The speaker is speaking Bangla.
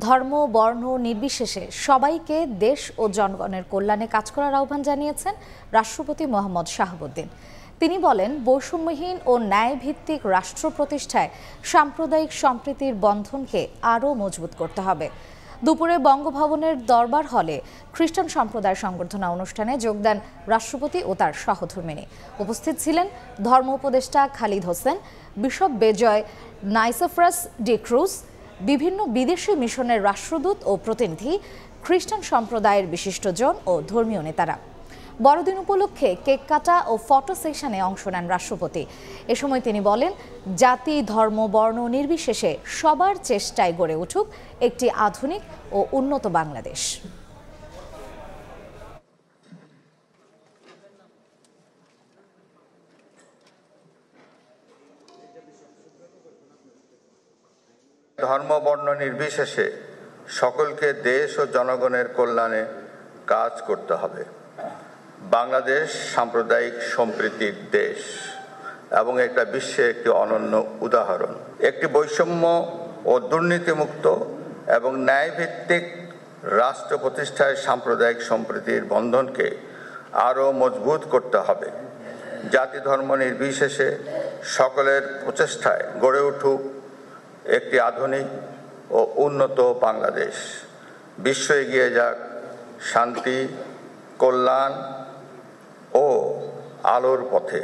ধর্ম বর্ণ নির্বিশেষে সবাইকে দেশ ও জনগণের কল্যাণে কাজ করার আহ্বান জানিয়েছেন রাষ্ট্রপতি মোহাম্মদ শাহাবুদ্দিন। তিনি বলেন, বৈষম্যহীন ও ন্যায়ভিত্তিক রাষ্ট্র প্রতিষ্ঠায় সাম্প্রদায়িক সম্প্রীতির বন্ধনকে আরও মজবুত করতে হবে। দুপুরে বঙ্গভবনের দরবার হলে খ্রিস্টান সম্প্রদায় সংবর্ধনা অনুষ্ঠানে যোগ দেন রাষ্ট্রপতি ও তার সহধর্মিণী। উপস্থিত ছিলেন ধর্ম উপদেষ্টা খালিদ হোসেন, বিশপ বেজয় নাইসফরাস ডি ক্রুজ, বিভিন্ন বিদেশি মিশনের রাষ্ট্রদূত ও প্রতিনিধি, খ্রিস্টান সম্প্রদায়ের বিশিষ্টজন ও ধর্মীয় নেতারা। বড়দিন উপলক্ষে কেক কাটা ও ফটো সেশনে অংশ নেন রাষ্ট্রপতি। এ সময় তিনি বলেন, জাতি ধর্ম বর্ণ নির্বিশেষে সবার চেষ্টায় গড়ে উঠুক একটি আধুনিক ও উন্নত বাংলাদেশ। ধর্ম বর্ণ নির্বিশেষে সকলকে দেশ ও জনগণের কল্যাণে কাজ করতে হবে। বাংলাদেশ সাম্প্রদায়িক সম্প্রীতির দেশ এবং এটা বিশ্বের একটি অনন্য উদাহরণ। একটি বৈষম্য ও দুর্নীতিমুক্ত এবং ন্যায়ভিত্তিক রাষ্ট্র প্রতিষ্ঠায় সাম্প্রদায়িক সম্প্রীতির বন্ধনকে আরও মজবুত করতে হবে। জাতি ধর্ম নির্বিশেষে সকলের প্রচেষ্টায় গড়ে উঠুক একটি আধুনিক ও উন্নত বাংলাদেশ। বিশ্ব এগিয়ে যাক শান্তি, কল্যাণ ও আলোর পথে।